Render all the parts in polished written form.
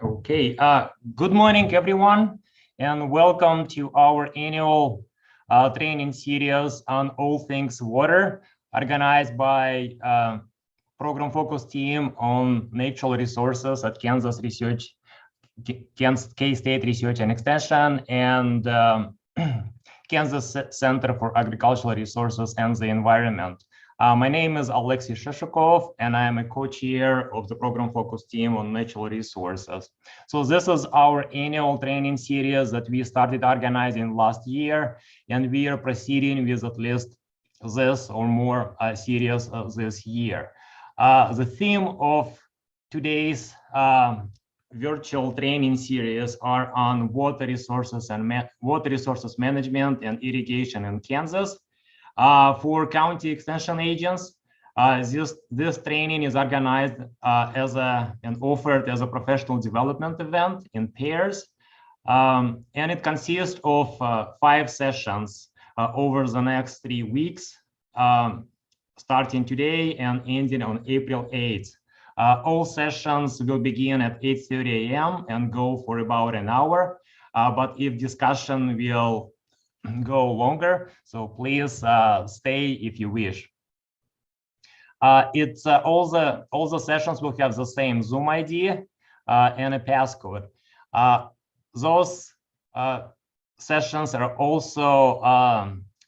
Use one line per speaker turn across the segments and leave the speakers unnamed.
Okay, good morning, everyone, and welcome to our annual training series on all things water, organized by program focus team on natural resources at Kansas K-State Research and Extension, and Kansas Center for Agricultural Resources and the Environment. My name is Alexei Sheshukov, and I am a co-chair of the program focus team on natural resources. So this is our annual training series that we started organizing last year, and we are proceeding with at least this or more series this year. The theme of today's virtual training series are on water resources management and irrigation in Kansas. For county extension agents, this training is organized and offered as a professional development event in pairs, and it consists of 5 sessions over the next 3 weeks, starting today and ending on April 8th. All sessions will begin at 8:30 a.m. and go for about an hour, but if discussion will go longer, so please stay if you wish. It's all the sessions will have the same Zoom ID and a passcode. Those sessions are also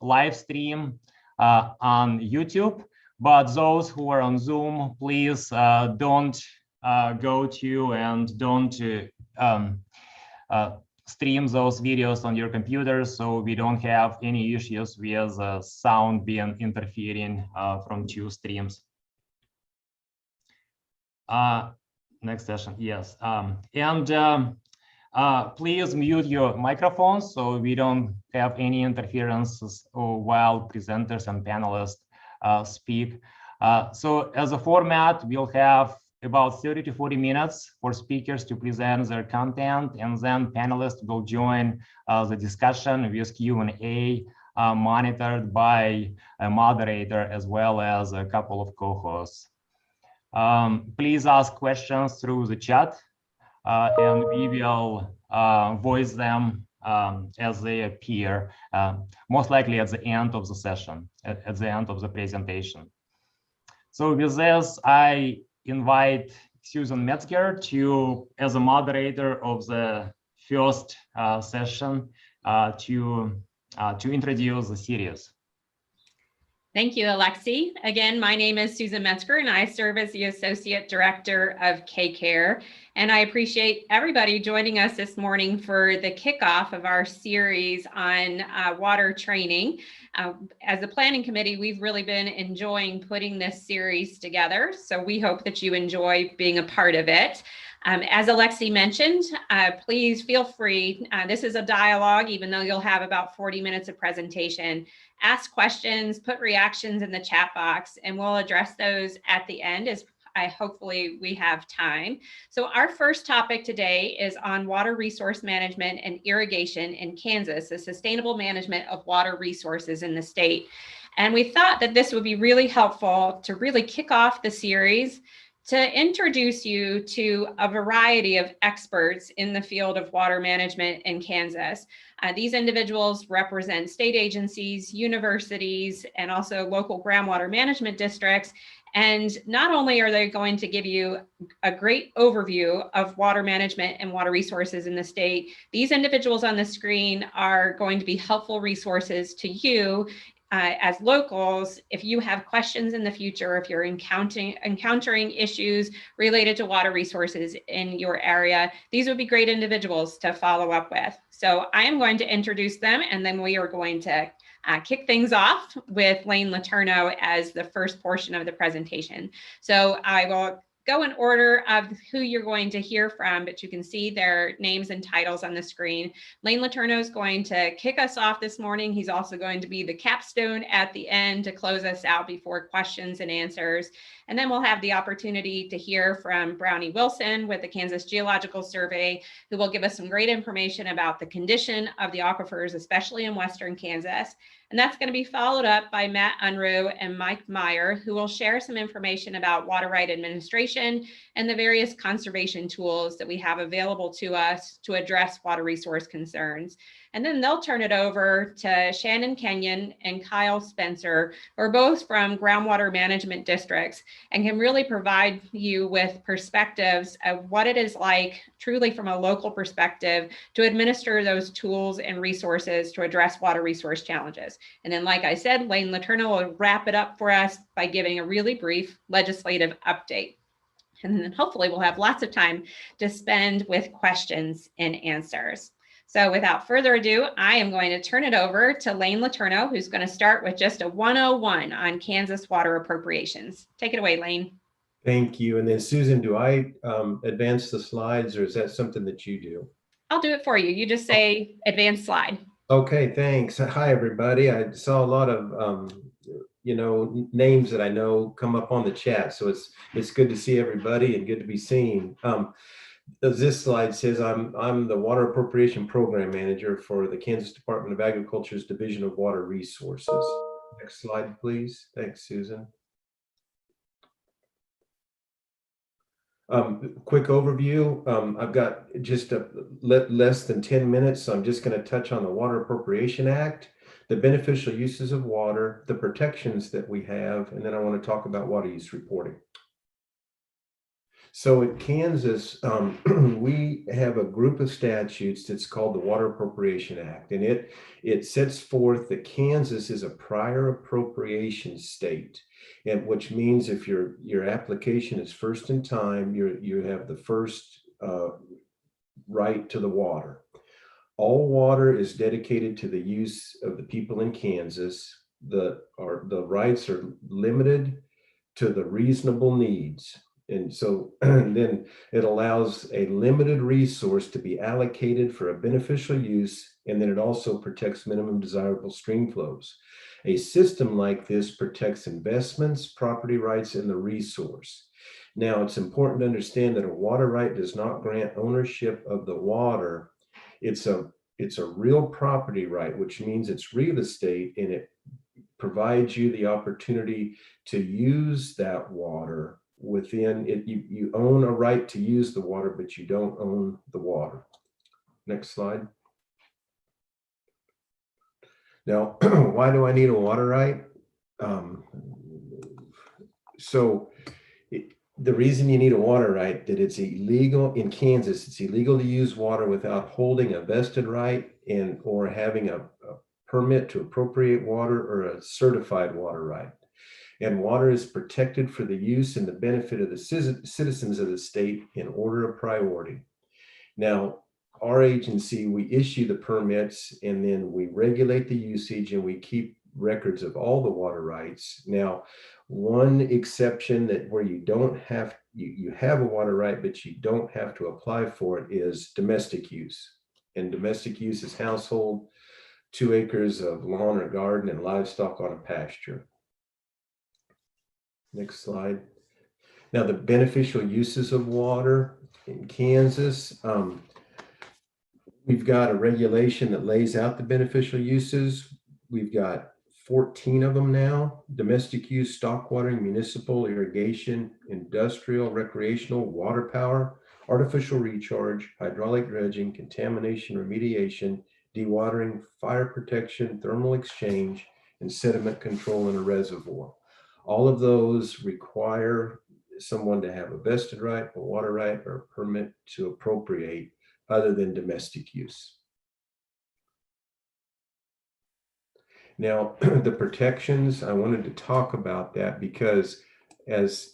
live streamed on YouTube, but those who are on Zoom, please don't go to and don't stream those videos on your computer, so we don't have any issues with sound being interfering from 2 streams. Next session, yes. Please mute your microphones so we don't have any interferences while presenters and panelists speak. So as a format, we'll have about 30 to 40 minutes for speakers to present their content, and then panelists will join the discussion with Q&A monitored by a moderator as well as a couple of co-hosts. Please ask questions through the chat, and we will voice them as they appear, most likely at the end of the session, at the end of the presentation. So with this, I invite Susan Metzger as a moderator of the first session to introduce the series.
Thank you, Alexei. Again, my name is Susan Metzger, and I serve as the Associate Director of K-Care. And I appreciate everybody joining us this morning for the kickoff of our series on water training. As a planning committee, we've really been enjoying putting this series together. So we hope that you enjoy being a part of it. As Alexei mentioned, please feel free. This is a dialogue, even though you'll have about 40 minutes of presentation. Ask questions, put reactions in the chat box, and we'll address those at the end as hopefully we have time. So our first topic today is on water resource management and irrigation in Kansas, the sustainable management of water resources in the state. And we thought that this would be really helpful to really kick off the series, to introduce you to a variety of experts in the field of water management in Kansas. These individuals represent state agencies, universities, and also local groundwater management districts. And not only are they going to give you a great overview of water management and water resources in the state, these individuals on the screen are going to be helpful resources to you as locals, if you have questions in the future, if you're encountering issues related to water resources in your area, these would be great individuals to follow up with. So I am going to introduce them, and then we are going to kick things off with Lane Letourneau as the first portion of the presentation. So I will go in order of who you're going to hear from, but you can see their names and titles on the screen. Lane Letourneau is going to kick us off this morning. He's also going to be the capstone at the end to close us out before questions and answers. And then we'll have the opportunity to hear from Brownie Wilson with the Kansas Geological Survey, who will give us some great information about the condition of the aquifers, especially in Western Kansas. And that's going to be followed up by Matt Unruh and Mike Meyer, who will share some information about water right administration and the various conservation tools that we have available to us to address water resource concerns. And then they'll turn it over to Shannon Kenyon and Kyle Spencer, who are both from groundwater management districts and can really provide you with perspectives of what it is like, truly from a local perspective, to administer those tools and resources to address water resource challenges. And then, like I said, Lane Letourneau will wrap it up for us by giving a really brief legislative update. And then hopefully we'll have lots of time to spend with questions and answers. So without further ado, I am going to turn it over to Lane Letourneau, who's going to start with just a 101 on Kansas water appropriations. Take it away, Lane.
Thank you. And then Susan, do I advance the slides, or is that something that you do?
I'll do it for you. You just say advance slide.
Okay, thanks. Hi, everybody. I saw a lot of names that I know come up on the chat, so it's good to see everybody and good to be seen. As this slide says, I'm the Water Appropriation Program Manager for the Kansas Department of Agriculture's Division of Water Resources. Next slide, please. Thanks, Susan. Quick overview. I've got just less than 10 minutes, so I'm just going to touch on the Water Appropriation Act, the beneficial uses of water, the protections that we have, and then I want to talk about water use reporting. So in Kansas, we have a group of statutes that's called the Water Appropriation Act, and it sets forth that Kansas is a prior appropriation state, and which means if your application is first in time, you have the first right to the water. All water is dedicated to the use of the people in Kansas. The rights are limited to the reasonable needs. And so then it allows a limited resource to be allocated for a beneficial use, and then it also protects minimum desirable stream flows. A system like this protects investments, property rights, and the resource. Now, it's important to understand that a water right does not grant ownership of the water. It's a real property right, which means it's real estate, and it provides you the opportunity to use that water. Within it, you own a right to use the water, but you don't own the water. Next slide. Now, why do I need a water right? The reason you need a water right, that it's illegal in Kansas, it's illegal to use water without holding a vested right or having a permit to appropriate water or a certified water right. And water is protected for the use and the benefit of the citizens of the state in order of priority. Now, our agency, we issue the permits, and then we regulate the usage, and we keep records of all the water rights. Now, one exception where you don't have, you have a water right, but you don't have to apply for it, is domestic use. And domestic use is household, 2 acres of lawn or garden, and livestock on a pasture. Next slide. Now, the beneficial uses of water in Kansas, we've got a regulation that lays out the beneficial uses. We've got 14 of them now: domestic use, stock watering, municipal, irrigation, industrial, recreational, water power, artificial recharge, hydraulic dredging, contamination remediation, dewatering, fire protection, thermal exchange, and sediment control in a reservoir. All of those require someone to have a vested right, a water right, or a permit to appropriate other than domestic use. Now, the protections, I wanted to talk about that because as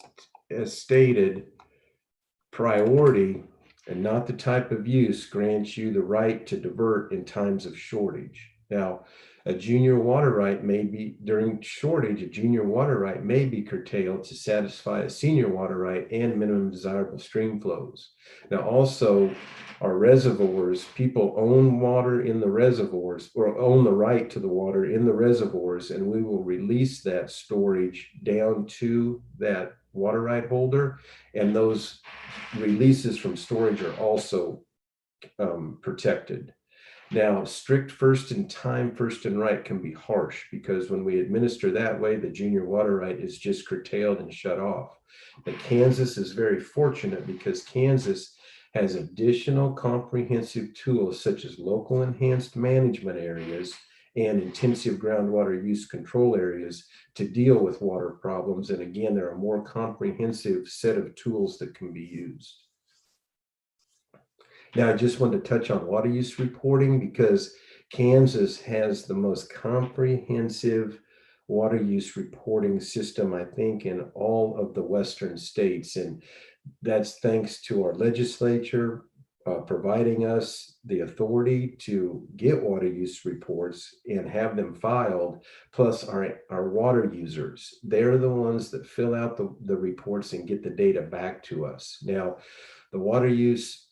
stated, priority and not the type of use grants you the right to divert in times of shortage. Now, a junior water right may be, during shortage, a junior water right may be curtailed to satisfy a senior water right and minimum desirable stream flows. Now, also, our reservoirs, people own water in the reservoirs, or own the right to the water in the reservoirs, and we will release that storage down to that water right holder, and those releases from storage are also protected. Now, strict first in time, first in right can be harsh, because when we administer that way, the junior water right is just curtailed and shut off. But Kansas is very fortunate because Kansas has additional comprehensive tools such as local enhanced management areas and intensive groundwater use control areas to deal with water problems. And again, there are a more comprehensive set of tools that can be used. Now, I just want to touch on water use reporting because Kansas has the most comprehensive water use reporting system, I think, in all of the Western states. And that's thanks to our legislature providing us the authority to get water use reports and have them filed, plus our water users. They're the ones that fill out the reports and get the data back to us. Now, the water use,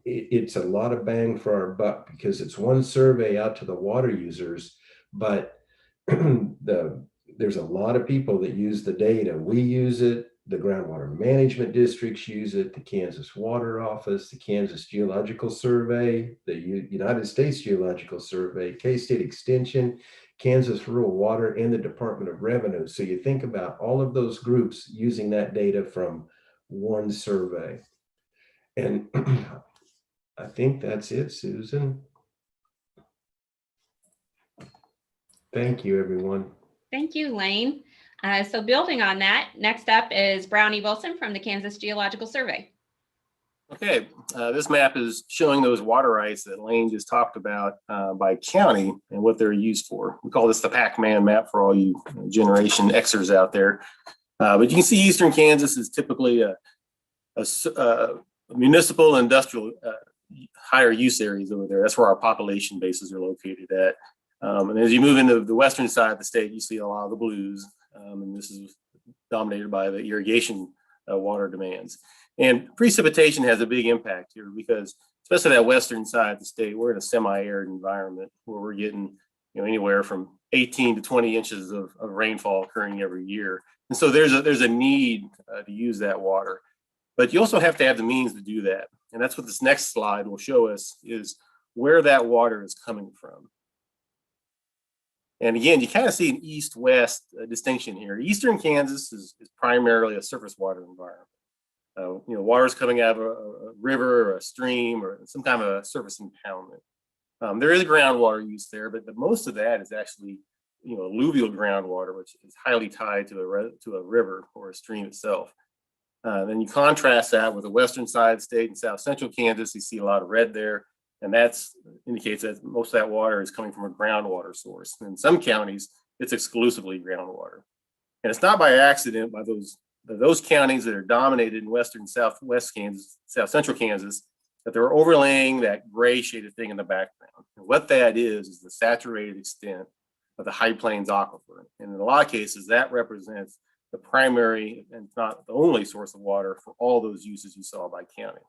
it's a lot of bang for our buck because it's one survey out to the water users, but there's a lot of people that use the data. We use it, the groundwater management districts use it, the Kansas Water Office, the Kansas Geological Survey, the United States Geological Survey, K-State Extension, Kansas Rural Water, and the Department of Revenue. So you think about all of those groups using that data from one survey. And I think that's it, Susan. Thank you, everyone.
Thank you, Lane. So building on that, next up is Brownie Wilson from the Kansas Geological Survey.
Okay, this map is showing those water rights that Lane just talked about by county and what they're used for. We call this the Pac-Man map for all you Generation Xers out there. But you can see Eastern Kansas is typically a municipal and industrial higher use areas over there. That's where our population bases are located at. And as you move into the western side of the state, you see a lot of the blues. And this is dominated by the irrigation water demands. And precipitation has a big impact here because, especially that western side of the state, we're in a semi-arid environment where we're getting anywhere from 18 to 20 inches of rainfall occurring every year. And so there's a need to use that water. But you also have to have the means to do that. And that's what this next slide will show us, is where that water is coming from. And again, you kind of see an east-west distinction here. Eastern Kansas is primarily a surface water environment. Water is coming out of a river or a stream or some kind of a surface impoundment. There is groundwater use there, but most of that is actually alluvial groundwater, which is highly tied to a river or a stream itself. Then you contrast that with the western side of the state and south central Kansas. You see a lot of red there, and that indicates that most of that water is coming from a groundwater source. In some counties, it's exclusively groundwater. And it's not by accident by those counties that are dominated in western southwest Kansas, south central Kansas, that they're overlaying that gray shaded thing in the background. And what that is the saturated extent of the High Plains aquifer. And in a lot of cases, that represents the primary and not the only source of water for all those uses you saw by county.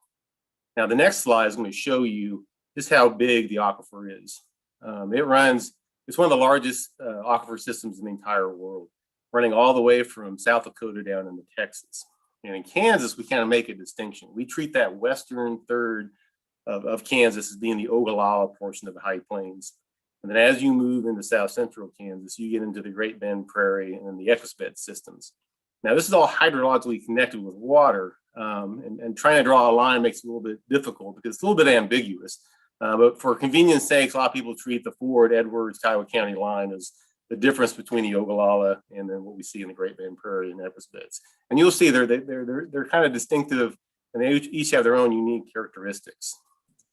Now, the next slide is going to show you just how big the aquifer is. It's one of the largest aquifer systems in the entire world, running all the way from South Dakota down into Texas. And in Kansas, we kind of make a distinction. We treat that western third of Kansas as being the Ogallala portion of the High Plains. And then as you move into south central Kansas, you get into the Great Bend Prairie and the Ecosbed systems. Now, this is all hydrologically connected with water, and trying to draw a line makes it a little bit difficult because it's a little bit ambiguous. But for convenience sakes, a lot of people treat the Ford, Edwards, Kiowa County line as the difference between the Ogallala and then what we see in the Great Bend Prairie and Ecosbeds. And you'll see they're kind of distinctive, and they each have their own unique characteristics.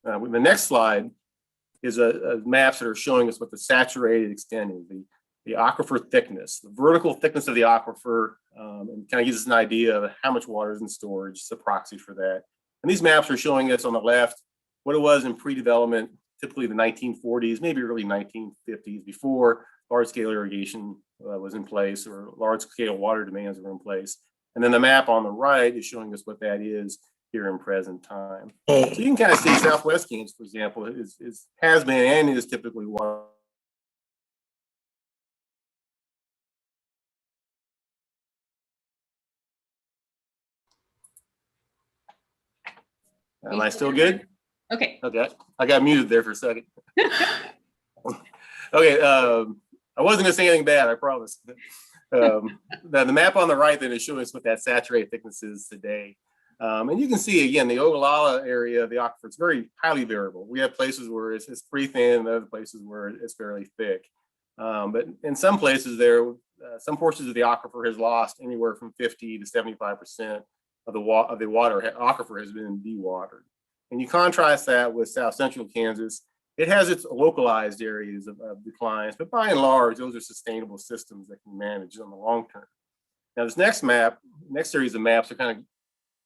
The next slide is maps that are showing us what the saturated extent is, the aquifer thickness, the vertical thickness of the aquifer, and kind of gives us an idea of how much water is in storage. It's a proxy for that. And these maps are showing us on the left what it was in pre-development, typically the 1940s, maybe early 1950s, before large-scale irrigation was in place or large-scale water demands were in place. And then the map on the right is showing us what that is here in present time. So you can kind of see Southwest Kansas, for example, has been and is typically water. Am I still good?
Okay.
Okay, I got muted there for a second. Okay, I wasn't gonna say anything bad, I promise. The map on the right then is showing us what that saturated thickness is today. And you can see again, the Ogallala area of the aquifer is very highly variable. We have places where it's pretty thin and other places where it's fairly thick. But in some places there, some portions of the aquifer has lost anywhere from 50 to 75% of the water aquifer has been dewatered. And you contrast that with South Central Kansas, it has its localized areas of declines, but by and large, those are sustainable systems that can manage on the long term. Now, this next series of maps are kind of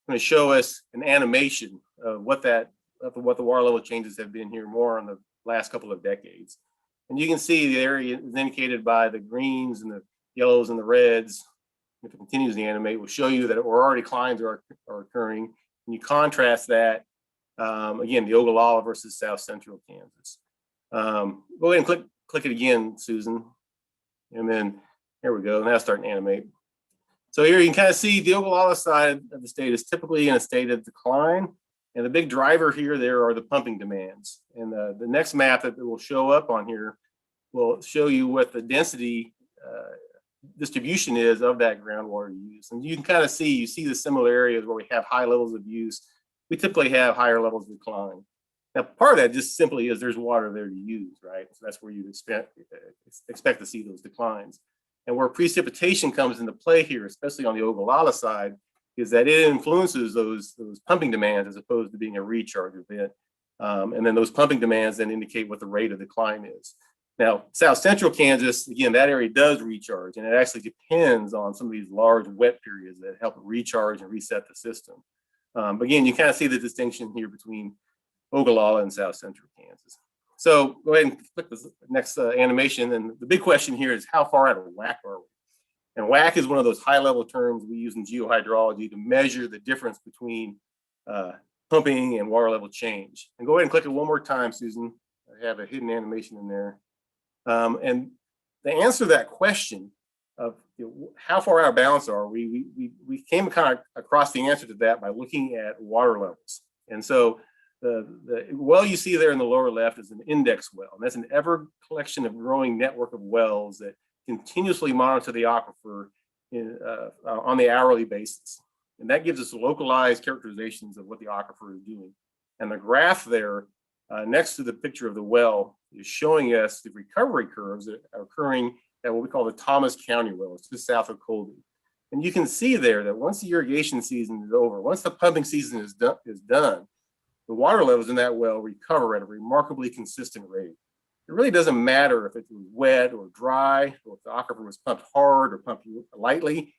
going to show us an animation of what the water level changes have been here more in the last couple of decades. And you can see the area is indicated by the greens and the yellows and the reds. If it continues to animate, we'll show you that already declines are occurring. And you contrast that, again, the Ogallala versus South Central Kansas. Go ahead and click it again, Susan. And then here we go. Now it's starting to animate. So here you can kind of see the Ogallala side of the state is typically in a state of decline. And the big driver here, there are the pumping demands. And the next map that will show up on here will show you what the density distribution is of that groundwater use. And you can kind of see the similar areas where we have high levels of use. We typically have higher levels of decline. Now, part of that just simply is there's water there to use, right? So that's where you'd expect to see those declines. And where precipitation comes into play here, especially on the Ogallala side, is that it influences those pumping demands as opposed to being a recharge event. And then those pumping demands then indicate what the rate of decline is. Now, South Central Kansas, again, that area does recharge, and it actually depends on some of these large wet periods that help recharge and reset the system. But again, you kind of see the distinction here between Ogallala and South Central Kansas. So go ahead and click the next animation. And the big question here is how far out of whack are we? And whack is one of those high level terms we use in geohydrology to measure the difference between pumping and water level change. And go ahead and click it one more time, Susan. I have a hidden animation in there. And the answer to that question of how far out of balance are we came kind of across the answer to that by looking at water levels. And so the well you see there in the lower left is an index well, and that's an ever collection of growing network of wells that continuously monitor the aquifer on the hourly basis. And that gives us localized characterizations of what the aquifer is doing. And the graph there next to the picture of the well is showing us the recovery curves that are occurring at what we call the Thomas County well. It's just south of Colby. And you can see there that once the irrigation season is over, once the pumping season is done, the water levels in that well recover at a remarkably consistent rate. It really doesn't matter if it was wet or dry, or if the aquifer was pumped hard or pumped lightly.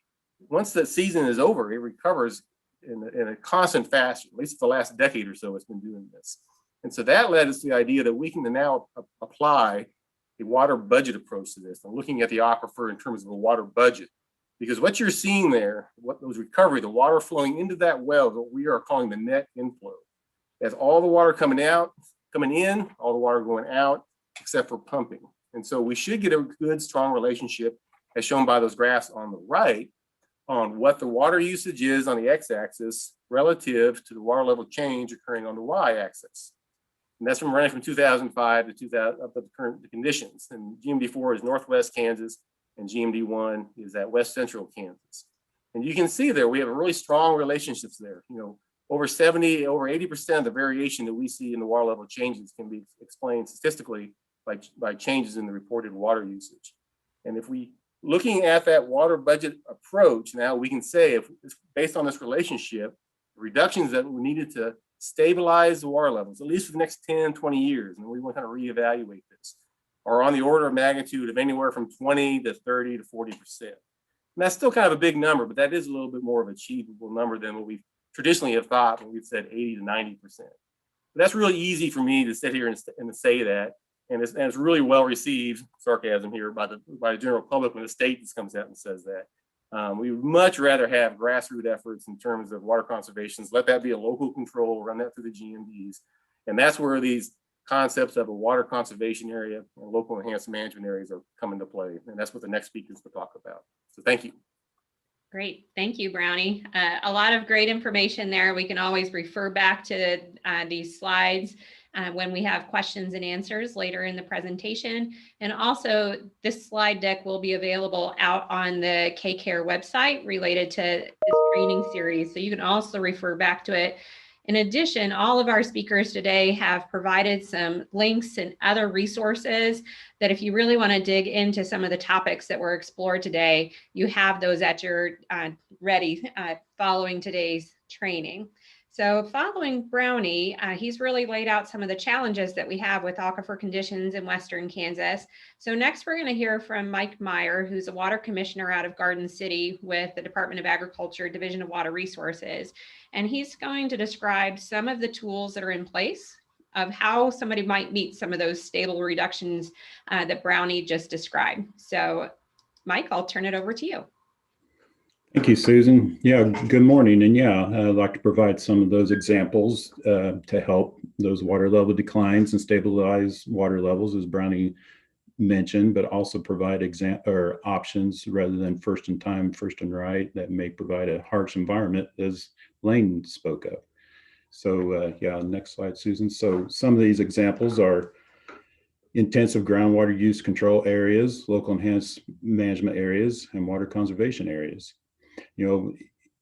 Once the season is over, it recovers in a constant fashion. At least for the last decade or so, it's been doing this. And so that led us to the idea that we can now apply a water budget approach to this, and looking at the aquifer in terms of a water budget. Because what you're seeing there, what those recovery, the water flowing into that well, what we are calling the net inflow. That's all the water coming in, all the water going out, except for pumping. And so we should get a good, strong relationship, as shown by those graphs on the right, on what the water usage is on the x-axis relative to the water level change occurring on the y-axis. And that's running from 2005 to 2000 up to the current conditions. And GMD4 is Northwest Kansas, and GMD1 is at West Central Kansas. And you can see there, we have a really strong relationships there. You know, over 80% of the variation that we see in the water level changes can be explained statistically by changes in the reported water usage. And if we, looking at that water budget approach, now we can say, if based on this relationship, reductions that we needed to stabilize the water levels, at least for the next 10, 20 years, and we want to kind of reevaluate this, are on the order of magnitude of anywhere from 20 to 30 to 40%. And that's still kind of a big number, but that is a little bit more of an achievable number than what we traditionally have thought when we've said 80 to 90%. But that's really easy for me to sit here and to say that. And it's really well received, sarcasm here, by the general public when the state just comes out and says that. We would much rather have grassroots efforts in terms of water conservation. Let that be a local control, run that through the GMDs. And that's where these concepts of a water conservation area and local enhanced management areas are coming to play. And that's what the next speakers will talk about. So thank you.
Great. Thank you, Brownie. A lot of great information there. We can always refer back to these slides when we have questions and answers later in the presentation. And also, this slide deck will be available out on the KCARE website related to this training series. So you can also refer back to it. In addition, all of our speakers today have provided some links and other resources that if you really want to dig into some of the topics that were explored today, you have those at your ready following today's training. So following Brownie, he's really laid out some of the challenges that we have with aquifer conditions in Western Kansas. So next we're going to hear from Mike Meyer, who's a water commissioner out of Garden City with the Department of Agriculture, Division of Water Resources. And he's going to describe some of the tools that are in place of how somebody might meet some of those stable reductions that Brownie just described. So Mike, I'll turn it over to you.
Thank you, Susan. Yeah, good morning. And yeah, I'd like to provide some of those examples to help those water level declines and stabilize water levels, as Brownie mentioned, but also provide options rather than first in time, first and right, that may provide a harsh environment, as Lane spoke of. So yeah, next slide, Susan. So some of these examples are intensive groundwater use control areas, local enhanced management areas, and water conservation areas. You know,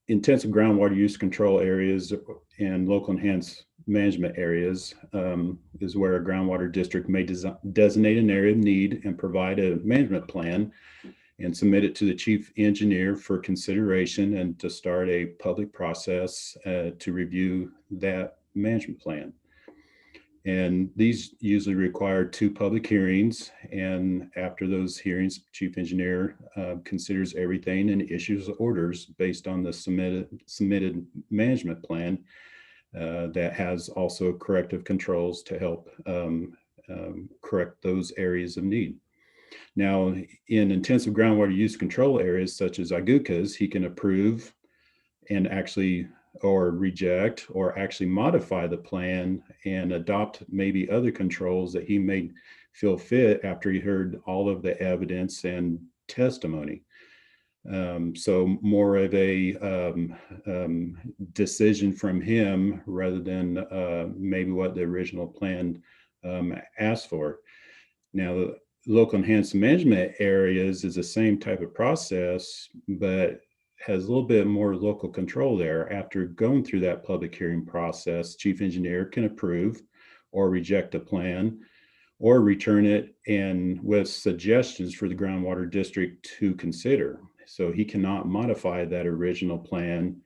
intensive groundwater use control areas and local enhanced management areas is where a groundwater district may designate an area of need and provide a management plan and submit it to the chief engineer for consideration and to start a public process to review that management plan. And these usually require 2 public hearings. And after those hearings, chief engineer considers everything and issues orders based on the submitted management plan that has also corrective controls to help correct those areas of need. Now, in intensive groundwater use control areas such as IGUCAs, he can approve and actually or reject or actually modify the plan and adopt maybe other controls that he may feel fit after he heard all of the evidence and testimony. So more of a decision from him rather than maybe what the original plan asked for. Now, the local enhanced management areas is the same type of process, but has a little bit more local control there. After going through that public hearing process, chief engineer can approve or reject a plan or return it and with suggestions for the groundwater district to consider. So he cannot modify that original plan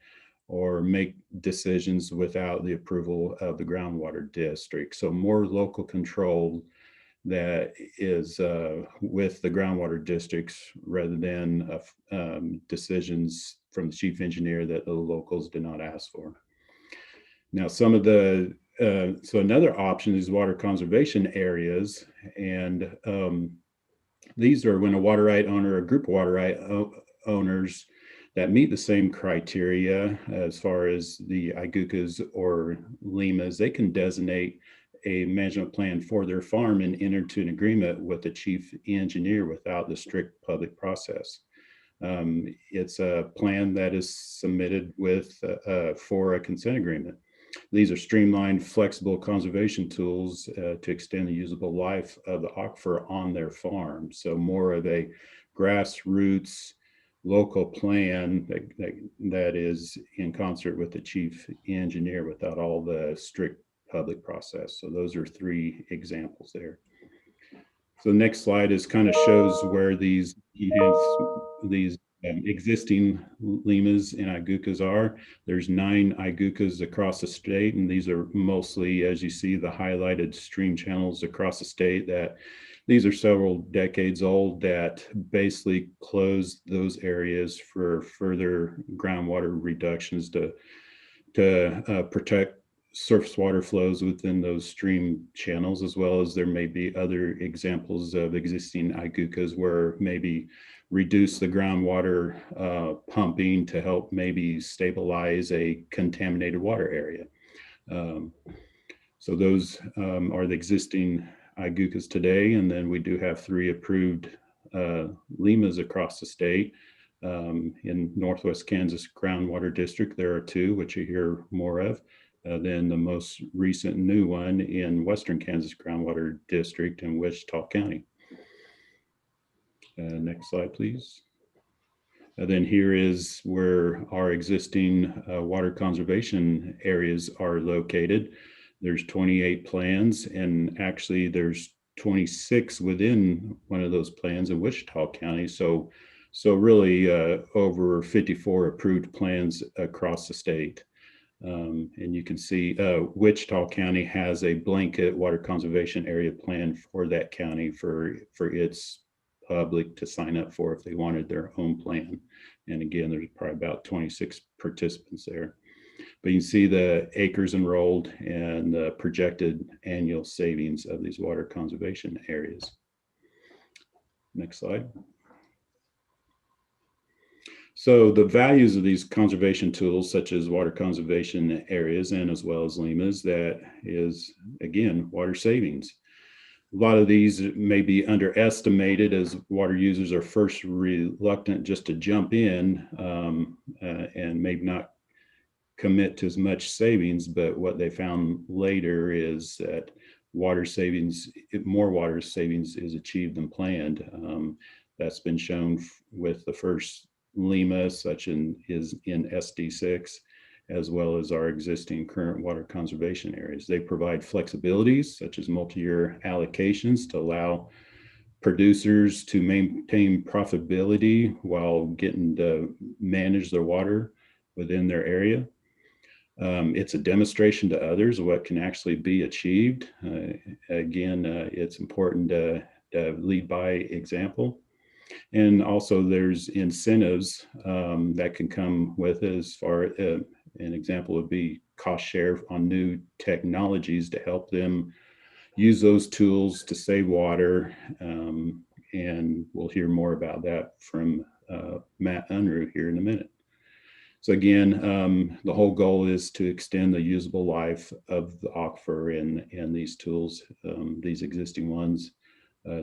or make decisions without the approval of the groundwater district. So more local control that is with the groundwater districts rather than decisions from the chief engineer that the locals did not ask for. Now, some of the, so another option is water conservation areas. And these are when a water right owner, a group of water right owners that meet the same criteria as far as the IGUCAs or LEMAs, they can designate a management plan for their farm and enter into an agreement with the chief engineer without the strict public process. It's a plan that is submitted with for a consent agreement. These are streamlined, flexible conservation tools to extend the usable life of the aquifer on their farm. So more of a grassroots local plan that is in concert with the chief engineer without all the strict public process. So those are 3 examples there. So the next slide is kind of shows where these existing LEMAs and IGUCAs are. There's 9 IGUCAs across the state, and these are mostly, as you see, the highlighted stream channels across the state that these are several decades old that basically close those areas for further groundwater reductions to protect surface water flows within those stream channels, as well as there may be other examples of existing IGUCAs where maybe reduce the groundwater pumping to help maybe stabilize a contaminated water area. So those are the existing IGUCAs today, and then we do have 3 approved LEMAs across the state. In Northwest Kansas Groundwater District, there are 2, which you hear more of. Then the most recent new one in Western Kansas Groundwater District in Wichita County. Next slide, please. Then here is where our existing water conservation areas are located. There's 28 plans, and actually there's 26 within one of those plans in Wichita County. So really over 54 approved plans across the state. And you can see Wichita County has a blanket water conservation area plan for that county for its public to sign up for if they wanted their own plan. And again, there's probably about 26 participants there. But you can see the acres enrolled and the projected annual savings of these water conservation areas. Next slide. So the values of these conservation tools, such as water conservation areas and as well as LEMAs, that is, again, water savings. A lot of these may be underestimated as water users are first reluctant just to jump in and maybe not commit to as much savings, but what they found later is that water savings, more water savings is achieved than planned. That's been shown with the first LEMA, such is in SD6, as well as our existing current water conservation areas. They provide flexibilities such as multi-year allocations to allow producers to maintain profitability while getting to manage their water within their area. It's a demonstration to others of what can actually be achieved. Again, it's important to lead by example. And also there's incentives that can come with it, as far an example would be cost share on new technologies to help them use those tools to save water. And we'll hear more about that from Matt Unruh here in a minute. So again, the whole goal is to extend the usable life of the aquifer and these tools, these existing ones,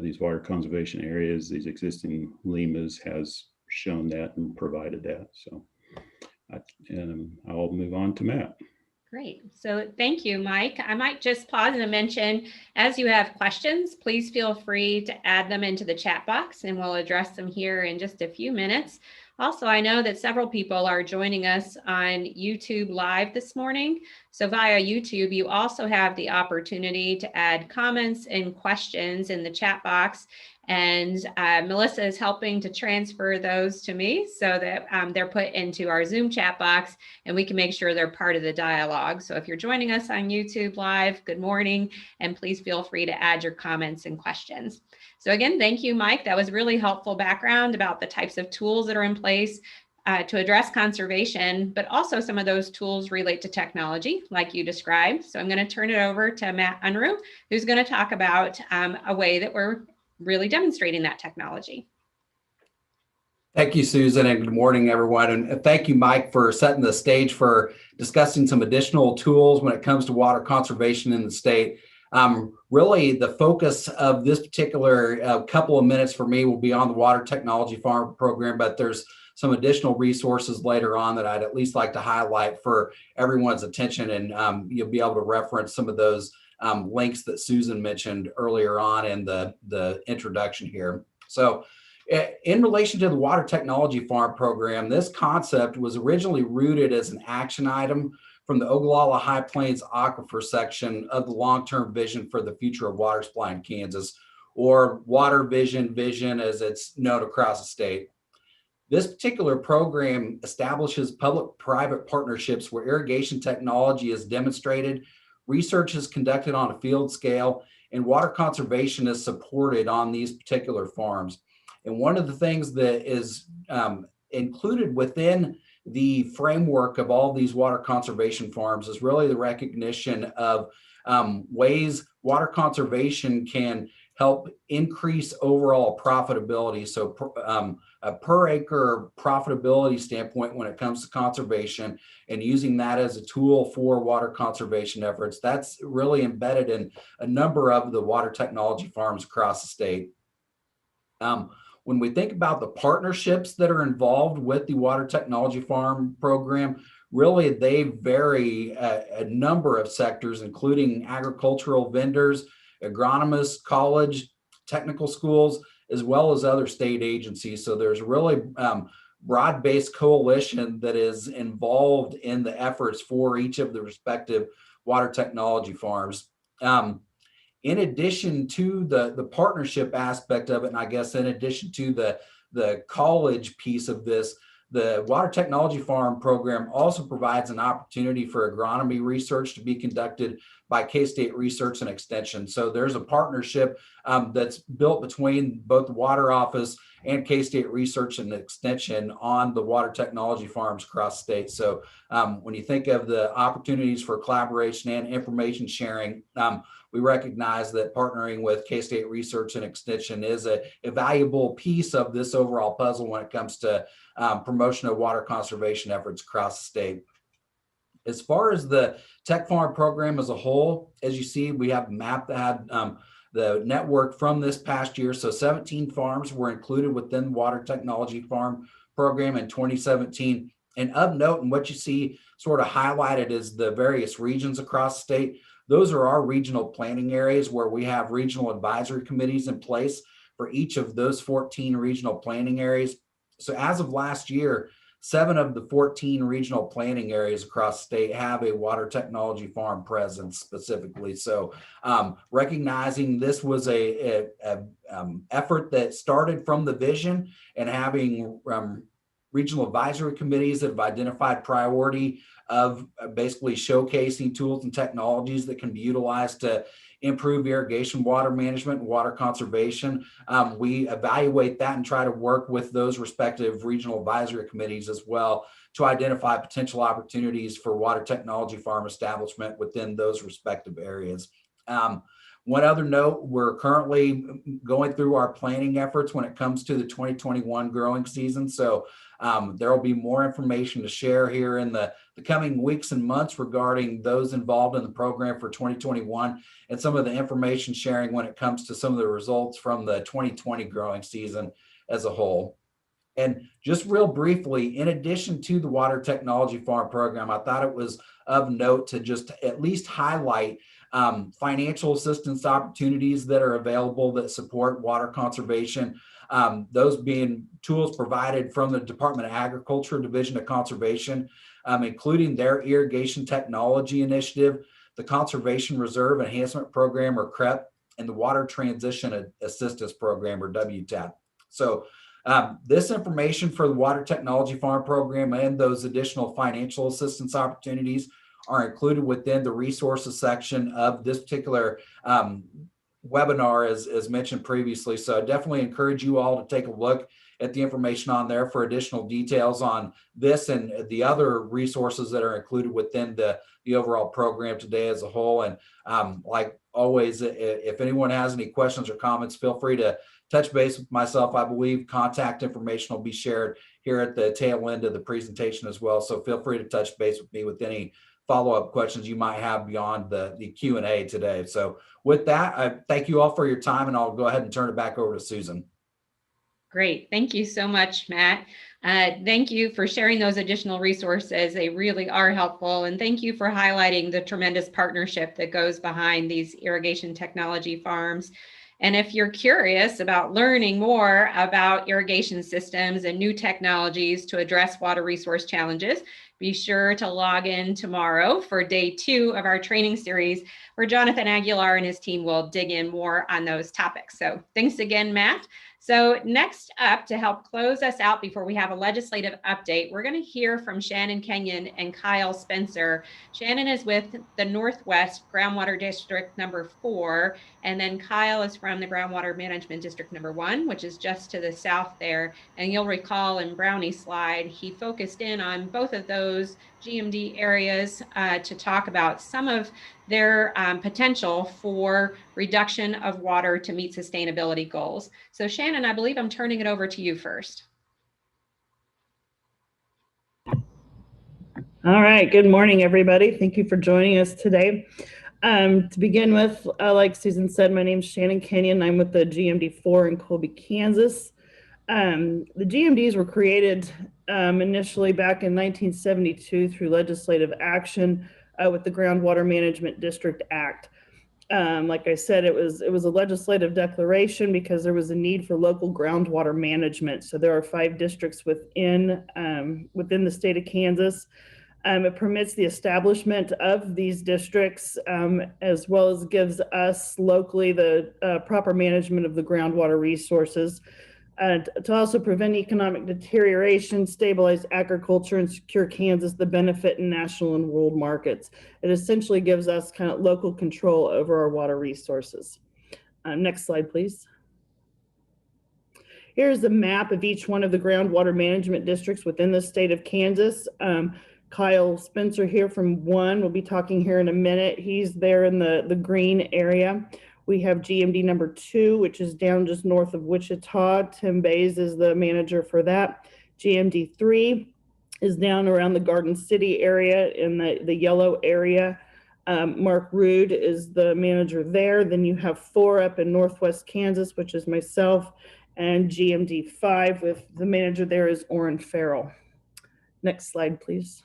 these water conservation areas, these existing LEMAs has shown that and provided that. So I'll move on to Matt.
Great. So thank you, Mike. I might just pause and mention, as you have questions, please feel free to add them into the chat box and we'll address them here in just a few minutes. Also, I know that several people are joining us on YouTube Live this morning. So via YouTube, you also have the opportunity to add comments and questions in the chat box. And Melissa is helping to transfer those to me so that they're put into our Zoom chat box and we can make sure they're part of the dialogue. So if you're joining us on YouTube Live, good morning, and please feel free to add your comments and questions. So again, thank you, Mike. That was really helpful background about the types of tools that are in place to address conservation, but also some of those tools relate to technology like you described. So I'm going to turn it over to Matt Unruh, who's going to talk about a way that we're really demonstrating that technology.
Thank you, Susan, and good morning, everyone. And thank you, Mike, for setting the stage for discussing some additional tools when it comes to water conservation in the state. Really, the focus of this particular couple of minutes for me will be on the Water Technology Farm Program, but there's some additional resources later on that I'd at least like to highlight for everyone's attention, and you'll be able to reference some of those links that Susan mentioned earlier on in the introduction here. So in relation to the Water Technology Farm Program, this concept was originally rooted as an action item from the Ogallala High Plains Aquifer section of the long-term vision for the future of water supply in Kansas, or Water Vision as it's known across the state. This particular program establishes public-private partnerships where irrigation technology is demonstrated, research is conducted on a field scale, and water conservation is supported on these particular farms. And one of the things that is included within the framework of all these water conservation farms is really the recognition of ways water conservation can help increase overall profitability. So a per acre profitability standpoint when it comes to conservation, and using that as a tool for water conservation efforts, that's really embedded in a number of the water technology farms across the state. when we think about the partnerships that are involved with the Water Technology Farm program, really they vary a number of sectors, including agricultural vendors, agronomists, college, technical schools, as well as other state agencies. So there's really broad-based coalition that is involved in the efforts for each of the respective water technology farms. In addition to the partnership aspect of it, and I guess in addition to the college piece of this, the Water Technology Farm program also provides an opportunity for agronomy research to be conducted by K-State Research and Extension. So there's a partnership that's built between both the Water Office and K-State Research and Extension on the water technology farms across the state. So when you think of the opportunities for collaboration and information sharing, we recognize that partnering with K-State Research and Extension is a valuable piece of this overall puzzle when it comes to promotion of water conservation efforts across the state. As far as the Tech Farm program as a whole, as you see, we have a map that had the network from this past year. So 17 farms were included within the Water Technology Farm program in 2017. And of note, and what you see sort of highlighted is the various regions across the state. Those are our regional planning areas where we have regional advisory committees in place for each of those 14 regional planning areas. So as of last year, 7 of the 14 regional planning areas across the state have a water technology farm presence specifically. So recognizing this was a effort that started from the vision and having regional advisory committees that have identified priority of basically showcasing tools and technologies that can be utilized to improve irrigation water management and water conservation. We evaluate that and try to work with those respective regional advisory committees as well to identify potential opportunities for water technology farm establishment within those respective areas. One other note, we're currently going through our planning efforts when it comes to the 2021 growing season. So there will be more information to share here in the coming weeks and months regarding those involved in the program for 2021 and some of the information sharing when it comes to some of the results from the 2020 growing season as a whole. And just real briefly, in addition to the Water Technology Farm program, I thought it was of note to just at least highlight financial assistance opportunities that are available that support water conservation. Those being tools provided from the Department of Agriculture Division of Conservation, including their Irrigation Technology Initiative, the Conservation Reserve Enhancement Program, or CREP, and the Water Transition Assistance Program, or WTAP. So this information for the Water Technology Farm program and those additional financial assistance opportunities are included within the resources section of this particular webinar, as mentioned previously. So I definitely encourage you all to take a look at the information on there for additional details on this and the other resources that are included within the overall program today as a whole. And like always, if anyone has any questions or comments, feel free to touch base with myself. I believe contact information will be shared here at the tail end of the presentation as well. So feel free to touch base with me with any follow-up questions you might have beyond the Q&A today. So with that, I thank you all for your time, and I'll go ahead and turn it back over to Susan.
Great. Thank you so much, Matt. Thank you for sharing those additional resources. They really are helpful. And thank you for highlighting the tremendous partnership that goes behind these irrigation technology farms. And if you're curious about learning more about irrigation systems and new technologies to address water resource challenges, be sure to log in tomorrow for day 2 of our training series, where Jonathan Aguilar and his team will dig in more on those topics. So thanks again, Matt. So next up, to help close us out before we have a legislative update, we're going to hear from Shannon Kenyon and Kyle Spencer. Shannon is with the Northwest Groundwater District number 4, and then Kyle is from the Groundwater Management District number 1, which is just to the south there. And you'll recall in Brownie's slide, he focused in on both of those GMD areas to talk about some of their potential for reduction of water to meet sustainability goals. So Shannon, I believe I'm turning it over to you first.
All right, good morning, everybody. Thank you for joining us today. To begin with, like Susan said, my name is Shannon Kenyon. I'm with the GMD4 in Colby, Kansas. The GMDs were created initially back in 1972 through legislative action with the Groundwater Management District Act. Like I said, it was a legislative declaration because there was a need for local groundwater management. So there are 5 districts within the state of Kansas. It permits the establishment of these districts, as well as gives us locally the proper management of the groundwater resources. To also prevent economic deterioration, stabilize agriculture, and secure Kansas the benefit in national and world markets. It essentially gives us kind of local control over our water resources. Next slide, please. Here's a map of each one of the groundwater management districts within the state of Kansas. Kyle Spencer here from 1 will be talking here in a minute. He's there in the green area. We have GMD number 2, which is down just north of Wichita. Tim Bays is the manager for that. GMD 3 is down around the Garden City area in the yellow area. Mark Rude is the manager there. Then you have 4 up in Northwest Kansas, which is myself, and GMD 5 with the manager there is Orrin Farrell. Next slide, please.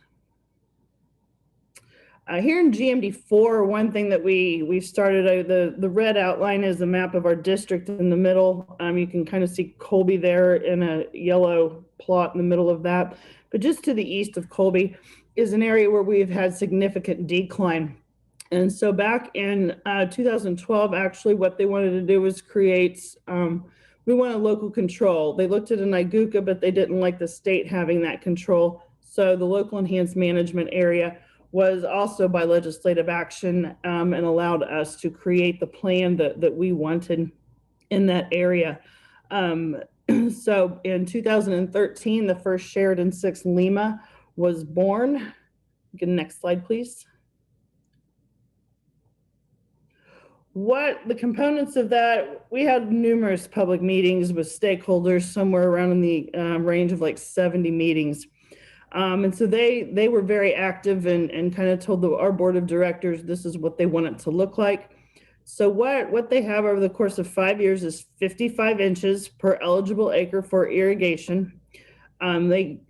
Here in GMD 4, one thing that we started, the red outline is a map of our district in the middle. You can kind of see Colby there in a yellow plot in the middle of that. But just to the east of Colby is an area where we've had significant decline. And so back in 2012, actually, what they wanted to do was create, we wanted local control. They looked at an IGUCA, but they didn't like the state having that control. So the local enhanced management area was also by legislative action and allowed us to create the plan that we wanted in that area. So in 2013, the first Sheridan 6 Lima was born. Get next slide, please. What the components of that, we had numerous public meetings with stakeholders, somewhere around in the range of like 70 meetings. And so they were very active and kind of told our board of directors this is what they want it to look like. So what they have over the course of 5 years is 55 inches per eligible acre for irrigation. We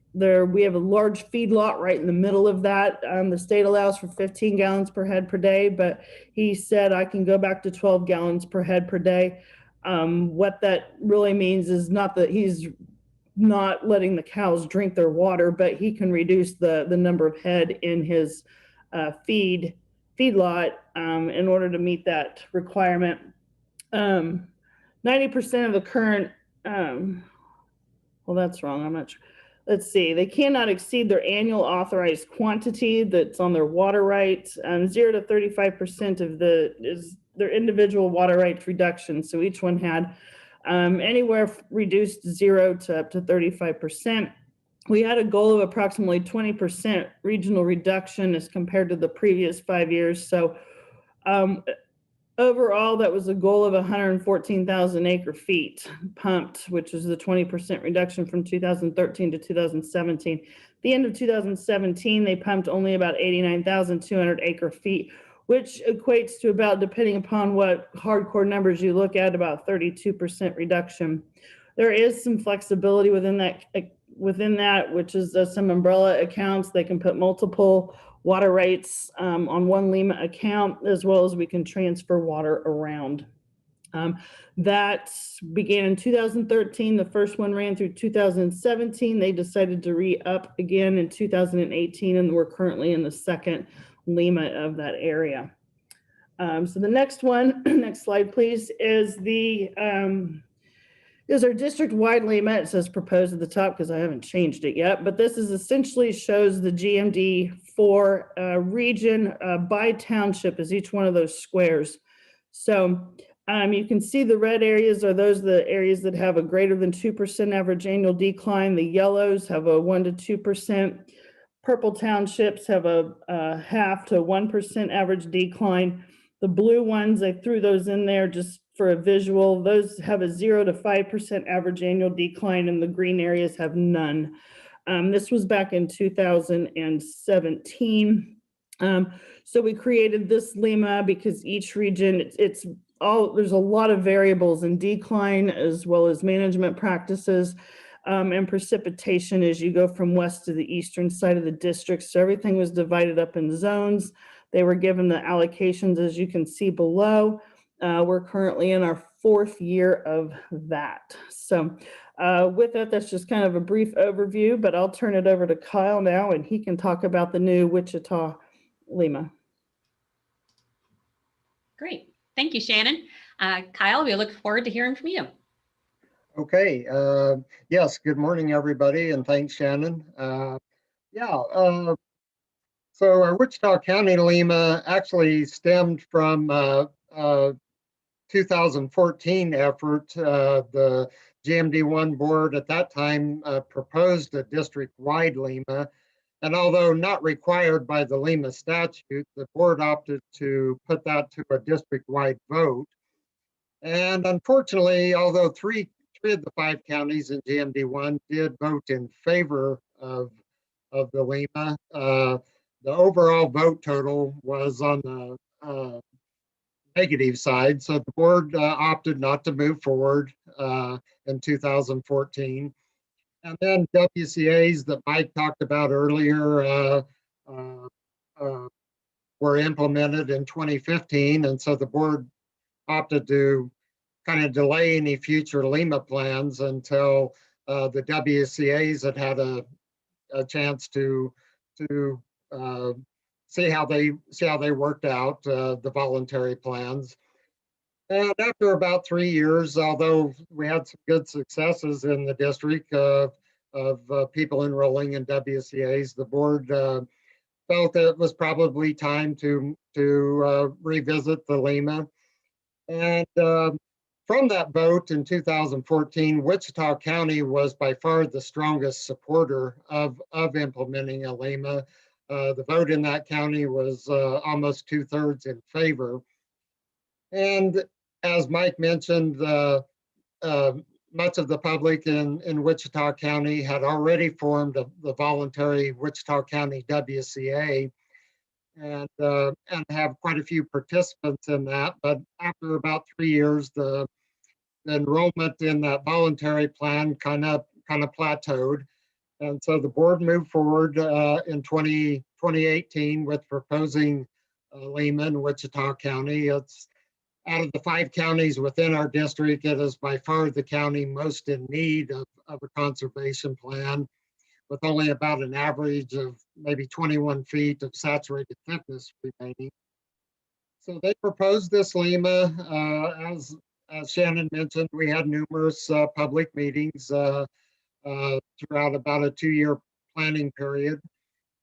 have a large feedlot right in the middle of that. The state allows for 15 gallons per head per day, but he said I can go back to 12 gallons per head per day. What that really means is not that he's not letting the cows drink their water, but he can reduce the number of head in his feedlot in order to meet that requirement. 90% of the current, well, that's wrong. I'm not sure. Let's see, they cannot exceed their annual authorized quantity that's on their water rights. 0 to 35% of is their individual water rights reduction. So each one had anywhere reduced 0 to up to 35%. We had a goal of approximately 20% regional reduction as compared to the previous 5 years. So overall, that was a goal of 114,000 acre feet pumped, which is the 20% reduction from 2013 to 2017. At the end of 2017, they pumped only about 89,200 acre feet, which equates to about, depending upon what hardcore numbers you look at, about 32% reduction. There is some flexibility within that, which is some umbrella accounts. They can put multiple water rights on one Lima account, as well as we can transfer water around. That began in 2013. The first one ran through 2017. They decided to re-up again in 2018, and we're currently in the second Lima of that area. So the next one, next slide, please, is our district-wide Lima. It says proposed at the top because I haven't changed it yet, but this is essentially shows the GMD for region by township as each one of those squares. So you can see the red areas are the areas that have a greater than 2% average annual decline. The yellows have a 1 to 2%. Purple townships have a 0.5 to 1% average decline. The blue ones, I threw those in there just for a visual. Those have a 0 to 5% average annual decline, and the green areas have none. This was back in 2017. So we created this Lima because each region, it's there's a lot of variables in decline as well as management practices and precipitation as you go from west to the eastern side of the district. So everything was divided up in zones. They were given the allocations as you can see below. We're currently in our 4th year of that. So with that, that's just kind of a brief overview, but I'll turn it over to Kyle now and he can talk about the new Wichita Lima.
Great. Thank you, Shannon. Kyle, we look forward to hearing from you.
Okay. Yes, good morning, everybody, and thanks, Shannon. So our Wichita County Lima actually stemmed from 2014 effort. The GMD1 board at that time proposed a district-wide Lima. And although not required by the Lima statute, the board opted to put that to a district-wide vote. And unfortunately, although three of the 5 counties in GMD1 did vote in favor of the Lima, the overall vote total was on the negative side. So the board opted not to move forward in 2014. And then WCAs that Mike talked about earlier were implemented in 2015. And so the board opted to kind of delay any future Lima plans until the WCAs had a chance to see how they worked out the voluntary plans. And after about 3 years, although we had some good successes in the district of people enrolling in WCAs, the board felt that it was probably time to revisit the Lima. And from that vote in 2014, Wichita County was by far the strongest supporter of implementing a Lima. The vote in that county was almost 2/3 in favor. And as Mike mentioned, much of the public in Wichita County had already formed the voluntary Wichita County WCA and have quite a few participants in that. But after about 3 years, the enrollment in that voluntary plan kind of plateaued. And so the board moved forward in 2018 with proposing Lima in Wichita County. It's out of the 5 counties within our district, it is by far the county most in need of a conservation plan, with only about an average of maybe 21 feet of saturated thickness remaining. So they proposed this Lima. As Shannon mentioned, we had numerous public meetings throughout about a 2-year planning period.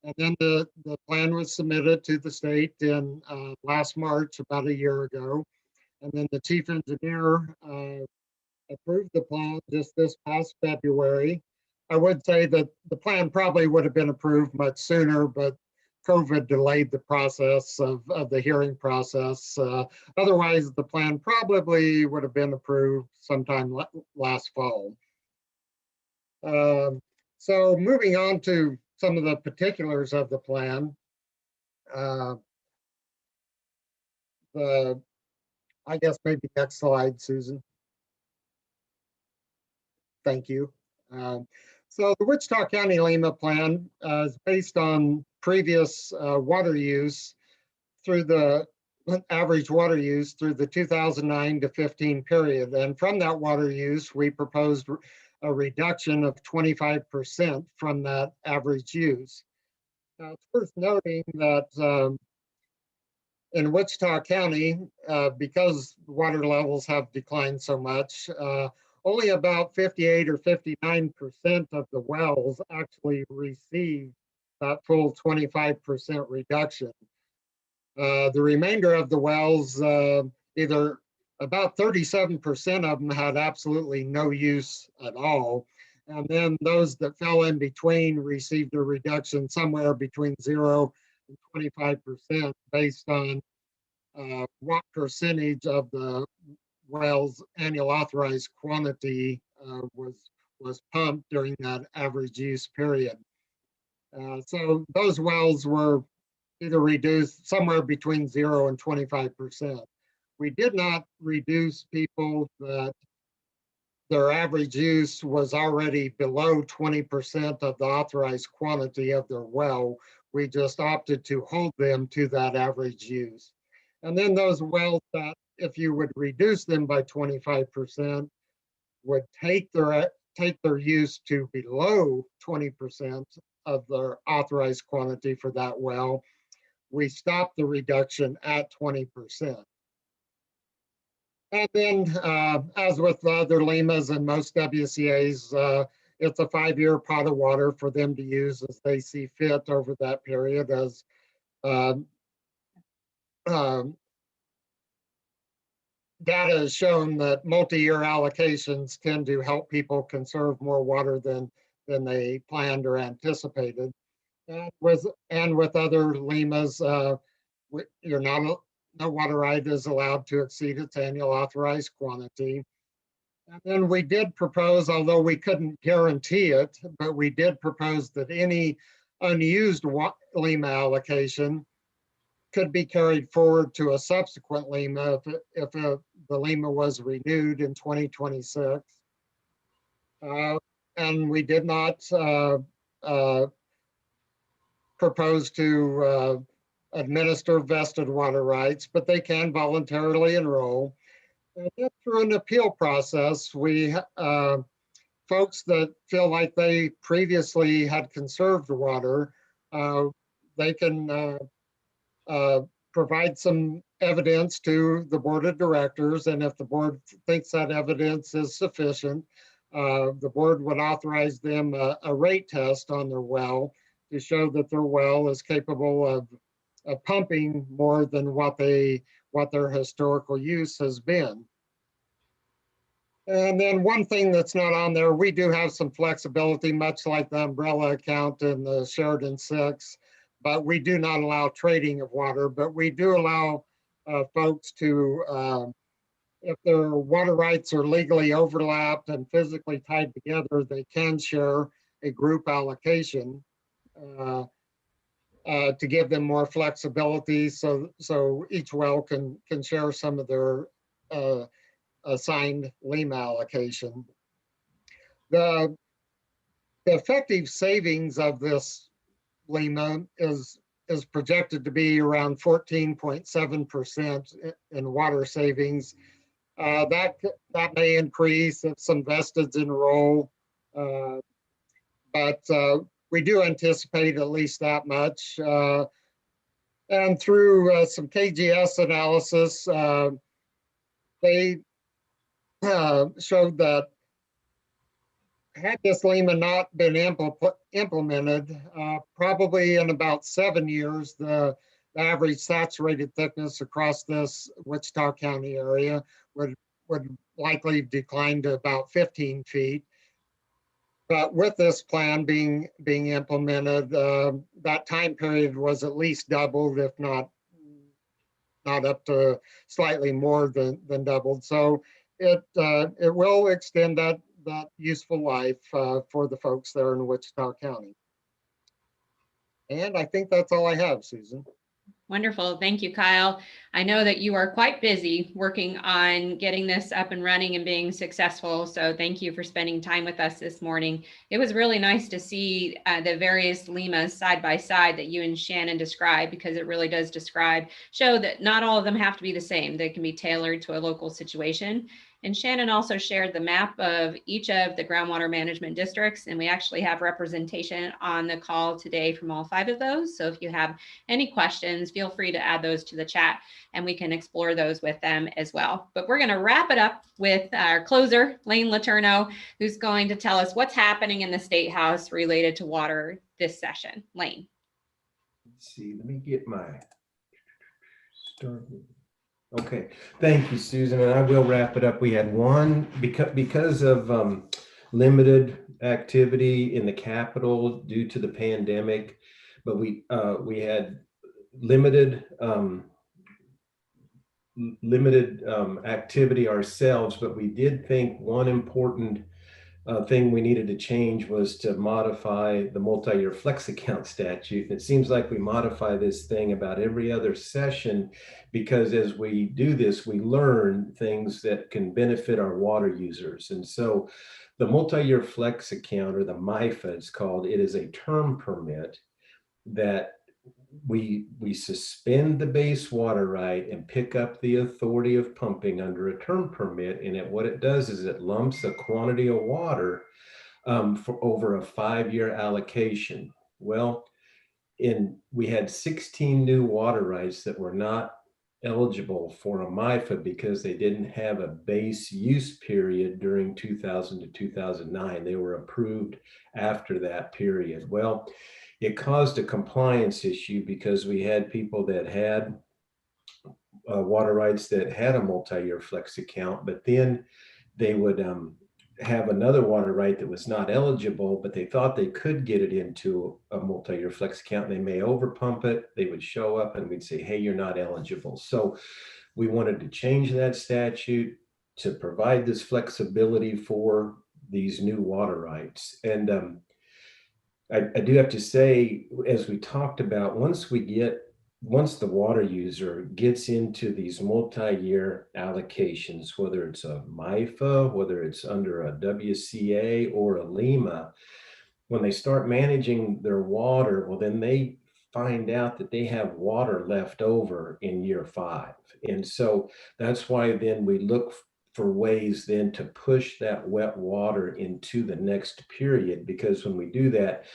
And then the plan was submitted to the state in last March, about a year ago. And then the chief engineer approved the plan just this past February. I would say that the plan probably would have been approved much sooner, but COVID delayed the process of the hearing process. Otherwise, the plan probably would have been approved sometime last fall. So moving on to some of the particulars of the plan. I guess maybe next slide, Susan. Thank you. So the Wichita County Lima plan is based on previous water use through the average water use through the 2009 to 15 period. And from that water use, we proposed a reduction of 25% from that average use. Now, it's worth noting that in Wichita County, because water levels have declined so much, only about 58 or 59% of the wells actually receive that full 25% reduction. The remainder of the wells, either about 37% of them had absolutely no use at all. And then those that fell in between received a reduction somewhere between 0 and 25% based on what percentage of the well's annual authorized quantity was pumped during that average use period. So those wells were either reduced somewhere between 0 and 25%. we did not reduce people that their average use was already below 20% of the authorized quantity of their well. We just opted to hold them to that average use. And then those wells that, if you would reduce them by 25%, would take their use to below 20% of their authorized quantity for that well. We stopped the reduction at 20%. And then, as with the other LEMAs and most WCAs, it's a 5-year pot of water for them to use as they see fit over that period. As data has shown that multi-year allocations tend to help people conserve more water than they planned or anticipated. And with other LEMAs, no water right is allowed to exceed its annual authorized quantity. And then we did propose, although we couldn't guarantee it, but we did propose that any unused LEMA allocation could be carried forward to a subsequent LEMA if the LEMA was renewed in 2026. And we did not propose to administer vested water rights, but they can voluntarily enroll. And then through an appeal process, we folks that feel like they previously had conserved water, they can provide some evidence to the board of directors, and if the board thinks that evidence is sufficient, the board would authorize them a rate test on their well to show that their well is capable of pumping more than what their historical use has been. And then one thing that's not on there, we do have some flexibility, much like the umbrella account in the Sheridan 6, but we do not allow trading of water, but we do allow folks to, if their water rights are legally overlapped and physically tied together, they can share a group allocation to give them more flexibility, so each well can share some of their assigned LEMA allocation. The effective savings of this LEMA is projected to be around 14.7% in water savings. That may increase if some vestids enroll, but we do anticipate at least that much. And through some KGS analysis, they showed that had this LEMA not been implemented, probably in about 7 years, the average saturated thickness across this Wichita County area would likely decline to about 15 feet. But with this plan being implemented, that time period was at least doubled, if not up to slightly more than doubled. So it will extend that useful life for the folks there in Wichita County. And I think that's all I have, Susan.
Wonderful. Thank you, Kyle. I know that you are quite busy working on getting this up and running and being successful. So thank you for spending time with us this morning. It was really nice to see the various LEMAs side by side that you and Shannon described, because it really does show that not all of them have to be the same. They can be tailored to a local situation. And Shannon also shared the map of each of the groundwater management districts, and we actually have representation on the call today from all 5 of those. So if you have any questions, feel free to add those to the chat and we can explore those with them as well. But we're going to wrap it up with our closer, Lane Letourneau, who's going to tell us what's happening in the State House related to water this session. Lane.
Let's see, let me get my start. Okay, thank you, Susan, and I will wrap it up. We had one, because of limited activity in the Capitol due to the pandemic, but we had limited activity ourselves, but we did think one important thing we needed to change was to modify the multi-year flex account statute. And it seems like we modify this thing about every other session, because as we do this, we learn things that can benefit our water users. And so the multi-year flex account, or the MIFA it's called, it is a term permit that we suspend the base water right and pick up the authority of pumping under a term permit. And what it does is it lumps a quantity of water for over a 5-year allocation. Well, we had 16 new water rights that were not eligible for a MIFA because they didn't have a base use period during 2000 to 2009. They were approved after that period. Well, it caused a compliance issue because we had people that had water rights that had a multi-year flex account, but then they would have another water right that was not eligible, but they thought they could get it into a multi-year flex account. They may overpump it. They would show up and we'd say, hey, you're not eligible. So we wanted to change that statute to provide this flexibility for these new water rights. And I do have to say, as we talked about, once the water user gets into these multi-year allocations, whether it's a MIFA, whether it's under a WCA or a LEMA, when they start managing their water, well, then they find out that they have water left over in year 5. And so that's why then we look for ways then to push that wet water into the next period, because when we do that,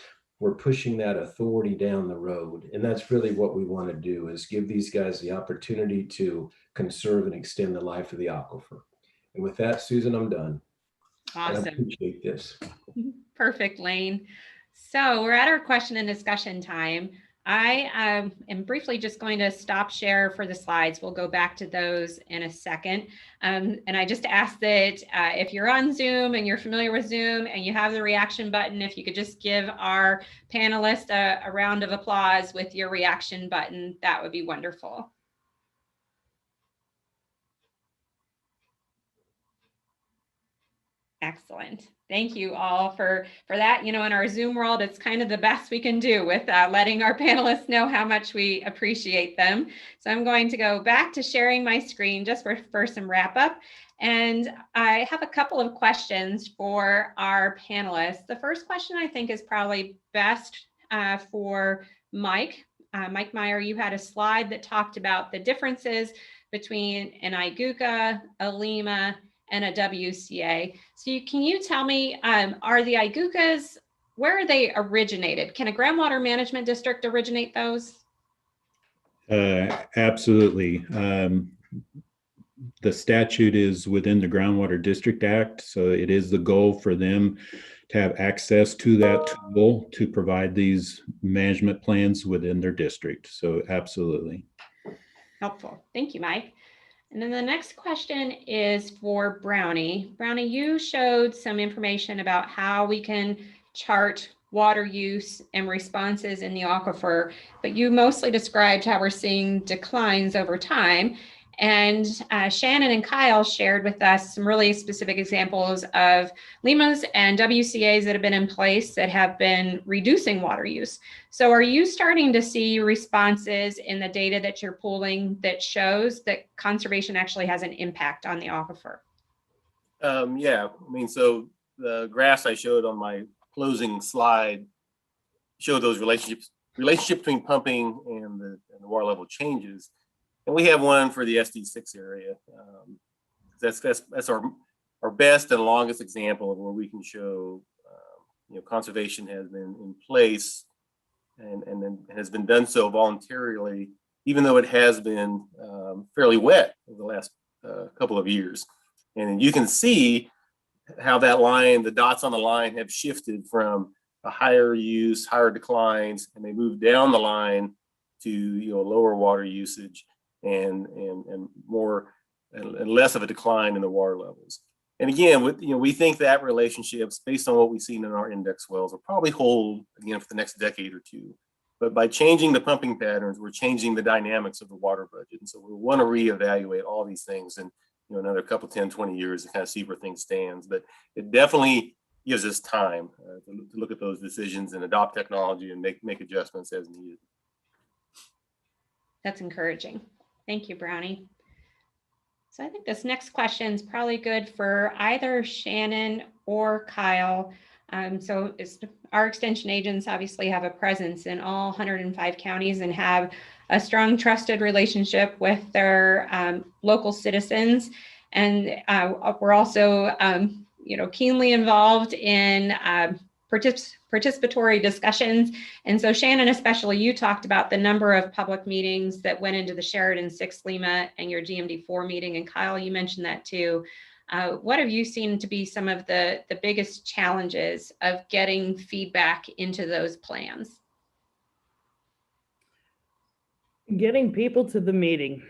we're pushing that authority down the road. And that's really what we want to do, is give these guys the opportunity to conserve and extend the life of the aquifer. And with that, Susan, I'm done.
Awesome.
I appreciate this.
Perfect, Lane. So we're at our question and discussion time. I am briefly just going to stop share for the slides. We'll go back to those in a second. And I just ask that if you're on Zoom and you're familiar with Zoom and you have the reaction button, if you could just give our panelists a round of applause with your reaction button, that would be wonderful. Excellent. Thank you all for that. You know, in our Zoom world, it's kind of the best we can do with letting our panelists know how much we appreciate them. So I'm going to go back to sharing my screen just for some wrap up. And I have a couple of questions for our panelists. The first question I think is probably best for Mike. Mike Meyer, you had a slide that talked about the differences between an IGUCA, a LEMA, and a WCA. So can you tell me, are the IGUCAs, where are they originated? Can a groundwater management district originate those?
Absolutely. The statute is within the Groundwater District Act, so it is the goal for them to have access to that tool to provide these management plans within their district. So absolutely.
Helpful. Thank you, Mike. And then the next question is for Brownie. Brownie, you showed some information about how we can chart water use and responses in the aquifer, but you mostly described how we're seeing declines over time. And Shannon and Kyle shared with us some really specific examples of LEMAs and WCAs that have been in place that have been reducing water use. So are you starting to see responses in the data that you're pulling that shows that conservation actually has an impact on the aquifer?
Yeah, I mean, so the graphs I showed on my closing slide show those relationship between pumping and the water level changes. And we have one for the SD6 area. That's our best and longest example of where we can show, conservation has been in place and then has been done so voluntarily, even though it has been fairly wet over the last couple of years. And you can see how that line, the dots on the line, have shifted from a higher use, higher declines, and they move down the line to lower water usage and more and less of a decline in the water levels. And again, we think that relationships, based on what we've seen in our index wells, will probably hold for the next decade or two. But by changing the pumping patterns, we're changing the dynamics of the water budget. And so we want to reevaluate all these things in another couple, 10, 20 years to kind of see where things stand. But it definitely, gives us time to look at those decisions and adopt technology and make adjustments as needed.
That's encouraging. Thank you, Brownie. So I think this next question is probably good for either Shannon or Kyle. Our extension agents obviously have a presence in all 105 counties and have a strong, trusted relationship with their local citizens. And we're also, keenly involved in participatory discussions. And so Shannon, especially, you talked about the number of public meetings that went into the Sheridan 6 Lima and your GMD4 meeting. And Kyle, you mentioned that too. What have you seen to be some of the biggest challenges of getting feedback into those plans?
Getting people to the meeting.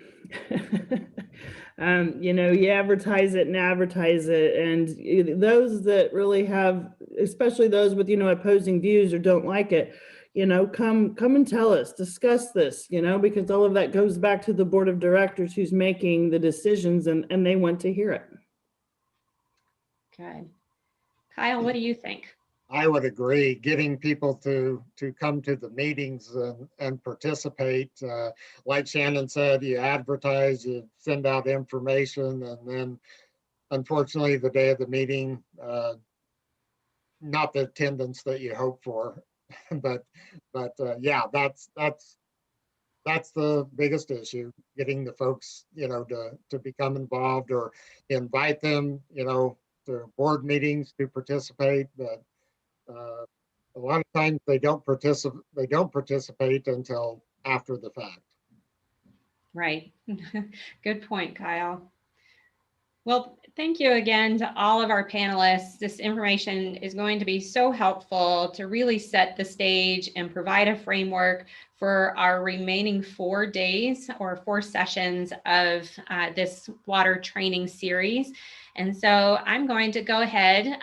You advertise it, and those that really have, especially those with, opposing views or don't like it, come and tell us, discuss this, because all of that goes back to the board of directors who's making the decisions, and they want to hear it.
Good. Kyle, what do you think?
I would agree. Getting people to come to the meetings and participate. Like Shannon said, you advertise, you send out information, and then unfortunately the day of the meeting, not the attendance that you hope for. but yeah, that's the biggest issue, getting the folks, to become involved or invite them, to board meetings to participate. But a lot of times they don't participate until after the fact.
Right. Good point, Kyle. Well, thank you again to all of our panelists. This information is going to be so helpful to really set the stage and provide a framework for our remaining 4 days or 4 sessions of this water training series. And so I'm going to go ahead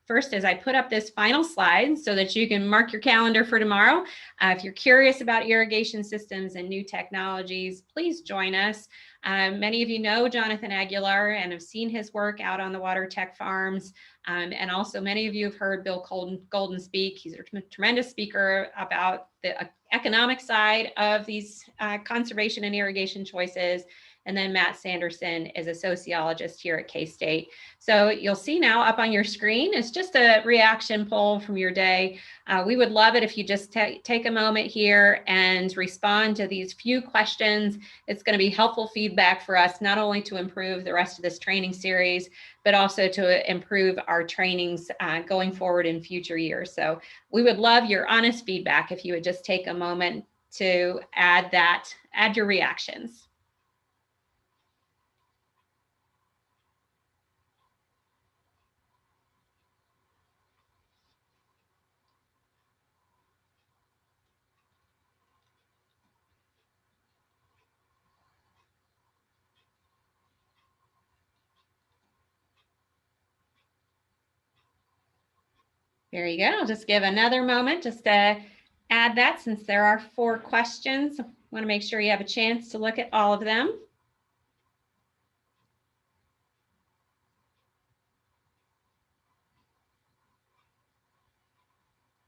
first, as I put up this final slide so that you can mark your calendar for tomorrow. If you're curious about irrigation systems and new technologies, please join us. Many of you know Jonathan Aguilar and have seen his work out on the water tech farms. And also many of you have heard Bill Golden speak. He's a tremendous speaker about the economic side of these conservation and irrigation choices. And then Matt Sanderson is a sociologist here at K-State. So you'll see now up on your screen, it's just a reaction poll from your day. We would love it if you just take a moment here and respond to these few questions. It's going to be helpful feedback for us, not only to improve the rest of this training series, but also to improve our trainings going forward in future years. So we would love your honest feedback if you would just take a moment to add your reactions. There you go. I'll just give another moment just to add that, since there are 4 questions. I want to make sure you have a chance to look at all of them.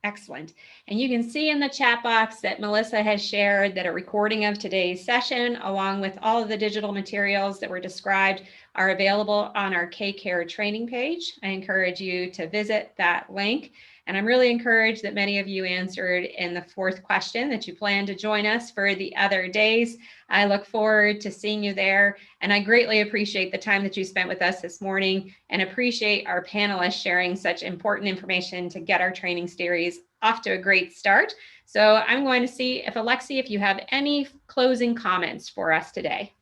Excellent. And you can see in the chat box that Melissa has shared that a recording of today's session, along with all of the digital materials that were described, are available on our K-Care training page. I encourage you to visit that link. And I'm really encouraged that many of you answered in the 4th question that you plan to join us for the other days. I look forward to seeing you there. And I greatly appreciate the time that you spent with us this morning and appreciate our panelists sharing such important information to get our training series off to a great start. So I'm going to see if Alexi, if you have any closing comments for us today.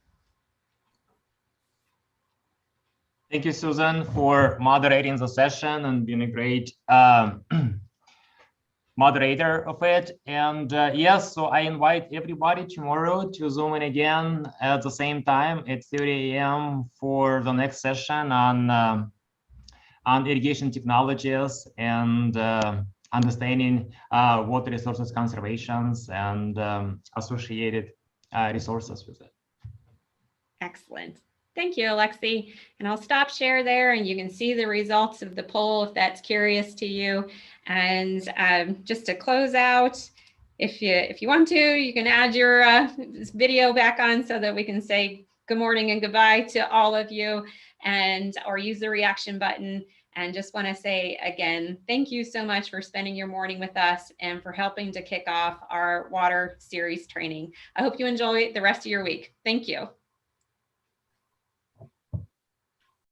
Thank you, Susan, for moderating the session and being a great moderator of it. And yes, so I invite everybody tomorrow to Zoom in again at the same time at 30 a.m. for the next session on irrigation technologies and understanding water resources conservations and associated resources with it.
Excellent. Thank you, Alexi. And I'll stop share there, and you can see the results of the poll if that's curious to you. And just to close out, if you want to, you can add your video back on so that we can say good morning and goodbye to all of you, and or use the reaction button. And just want to say again, thank you so much for spending your morning with us and for helping to kick off our water series training. I hope you enjoy the rest of your week. Thank you.